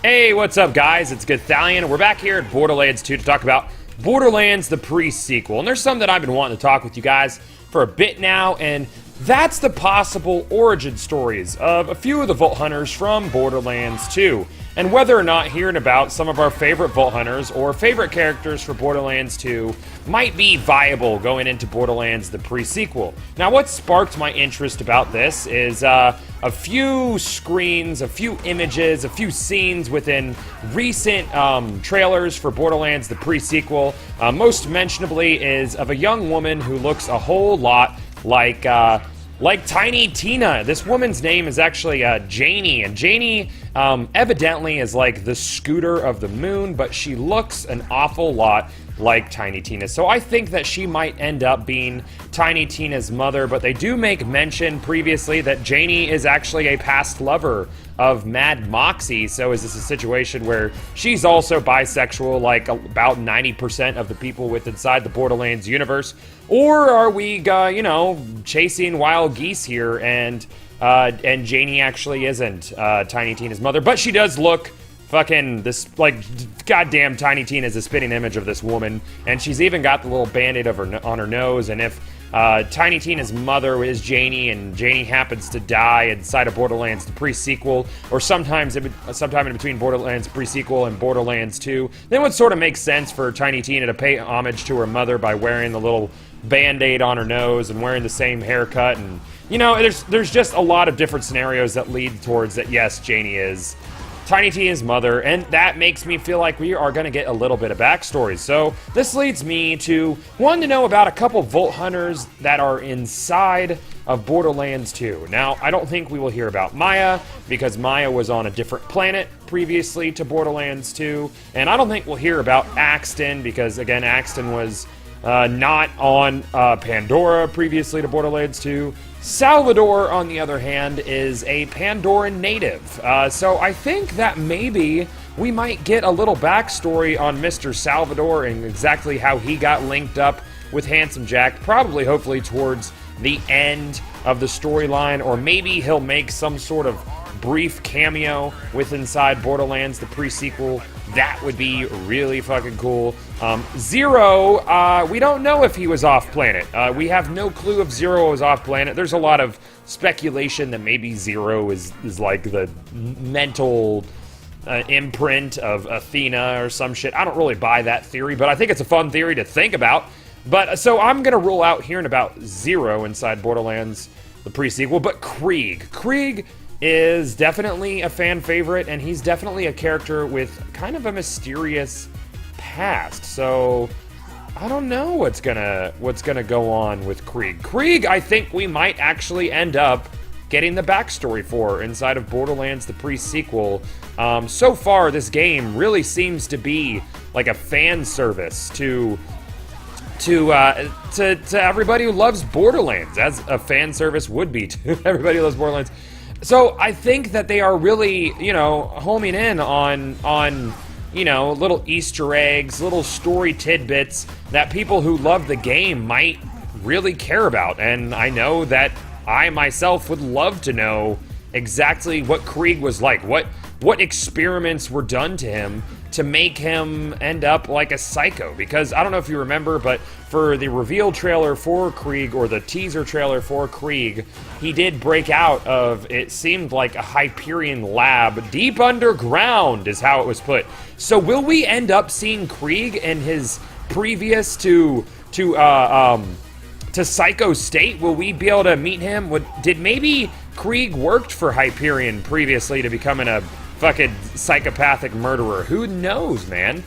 Hey, what's up, guys? It's Gothalion. We're back here at Borderlands 2 to talk about Borderlands, the pre-sequel. And there's something that I've been wanting to talk with you guys for a bit now, and that's the possible origin stories of a few of the Vault Hunters from Borderlands 2, and whether or not hearing about some of our favorite Vault Hunters or favorite characters for Borderlands 2 might be viable going into Borderlands, the pre-sequel. Now, what sparked my interest about this is a few screens, a few images, a few scenes within recent trailers for Borderlands, the pre-sequel. Most mentionably is of a young woman who looks a whole lot like Tiny Tina. This woman's name is actually Janie, and Janie evidently is like the Scooter of the Moon, but she looks an awful lot like Tiny Tina. So I think that she might end up being Tiny Tina's mother, but they do make mention previously that Janie is actually a past lover of Mad Moxie. So is this a situation where she's also bisexual like about 90% of the people inside the Borderlands universe? Or are we, chasing wild geese here and Janie actually isn't Tiny Tina's mother, but she does look fucking goddamn Tiny Tina is a spitting image of this woman, and she's even got the little band-aid on her nose, and if Tiny Tina's mother is Janie, and Janie happens to die inside of Borderlands the pre-sequel, or sometime in between Borderlands pre-sequel and Borderlands 2, then it would sort of make sense for Tiny Tina to pay homage to her mother by wearing the little band-aid on her nose and wearing the same haircut, and there's just a lot of different scenarios that lead towards that. Yes, Janie is Tiny Tina's mother, and that makes me feel like we are going to get a little bit of backstory. So this leads me to wanting to know about a couple Vault Hunters that are inside of Borderlands 2. Now, I don't think we will hear about Maya, because Maya was on a different planet previously to Borderlands 2, and I don't think we'll hear about Axton, because again, Axton was not on Pandora previously to Borderlands 2. Salvador, on the other hand, is a Pandoran native. So I think that maybe we might get a little backstory on Mr. Salvador and exactly how he got linked up with Handsome Jack, probably, hopefully, towards the end of the storyline, or maybe he'll make some sort of brief cameo with inside Borderlands, the pre-sequel. That would be really fucking cool. Zero, we don't know if he was off-planet. We have no clue if Zero was off-planet. There's a lot of speculation that maybe Zero is like the mental imprint of Athena or some shit. I don't really buy that theory, but I think it's a fun theory to think about. But so I'm gonna rule out hearing about Zero inside Borderlands, the pre-sequel, but Krieg is definitely a fan favorite, and he's definitely a character with kind of a mysterious past. So I don't know what's gonna go on with Krieg. Krieg, I think we might actually end up getting the backstory for inside of Borderlands, the pre-sequel. So far, this game really seems to be like a fan service to everybody who loves Borderlands, as a fan service would be to everybody who loves Borderlands. So I think that they are really, homing in on little Easter eggs, little story tidbits that people who love the game might really care about. And I know that I myself would love to know exactly what Krieg was like, what experiments were done to him to make him end up like a psycho. Because I don't know if you remember, but for the reveal trailer for Krieg, or the teaser trailer for Krieg, he did break out of, it seemed like a Hyperion lab deep underground is how it was put. So will we end up seeing Krieg in his previous to psycho state? Will we be able to meet him? Did maybe Krieg worked for Hyperion previously to becoming a fucking psychopathic murderer? Who knows, man?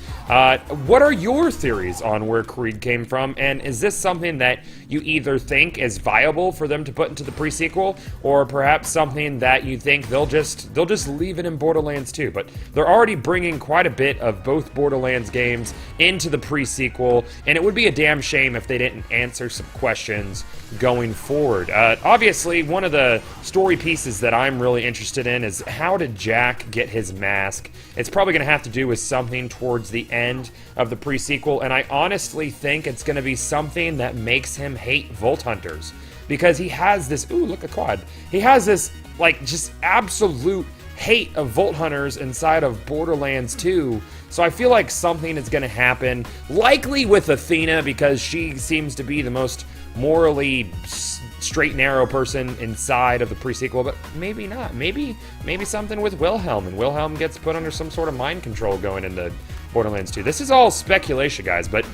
What are your theories on where Krieg came from, and is this something that you either think is viable for them to put into the pre-sequel, or perhaps something that you think they'll just leave it in Borderlands 2? But they're already bringing quite a bit of both Borderlands games into the pre-sequel, and it would be a damn shame if they didn't answer some questions going forward. Obviously, one of the story pieces that I'm really interested in is how did Jack get his mask? It's probably going to have to do with something towards the end of the pre-sequel, and I honestly think it's going to be something that makes him hate Vault Hunters, because he has this, ooh, look at quad, he has this, like, just absolute hate of Vault Hunters inside of Borderlands 2. So I feel like something is going to happen, likely with Athena, because she seems to be the most morally straight and narrow person inside of the pre-sequel, but maybe not. Maybe something with Wilhelm, and Wilhelm gets put under some sort of mind control going into Borderlands 2. This is all speculation, guys, but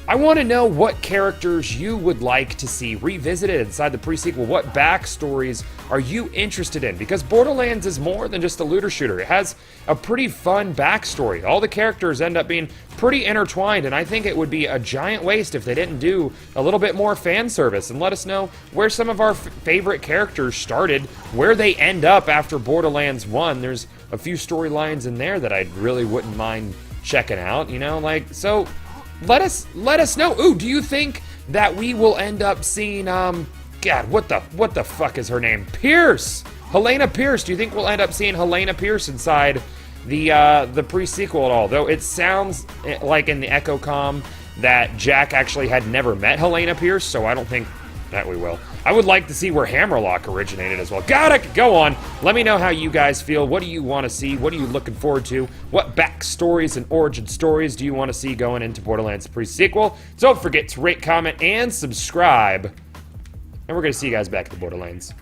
I want to know what characters you would like to see revisited inside the pre-sequel. What backstories are you interested in? Because Borderlands is more than just a looter shooter. It has a pretty fun backstory. All the characters end up being pretty intertwined, and I think it would be a giant waste if they didn't do a little bit more fan service and let us know where some of our favorite characters started, where they end up after Borderlands 1. There's a few storylines in there that I really wouldn't mind checking out, you know, like, so let us know. Ooh, do you think that we will end up seeing, God, what the fuck is her name? Pierce! Helena Pierce. Do you think we'll end up seeing Helena Pierce inside the pre-sequel at all? Though it sounds like in the Echo Com that Jack actually had never met Helena Pierce, so I don't think that we will. I would like to see where Hammerlock originated as well. God, I could go on. Let me know how you guys feel. What do you want to see? What are you looking forward to? What backstories and origin stories do you want to see going into Borderlands pre-sequel? So don't forget to rate, comment, and subscribe. And we're going to see you guys back at the Borderlands.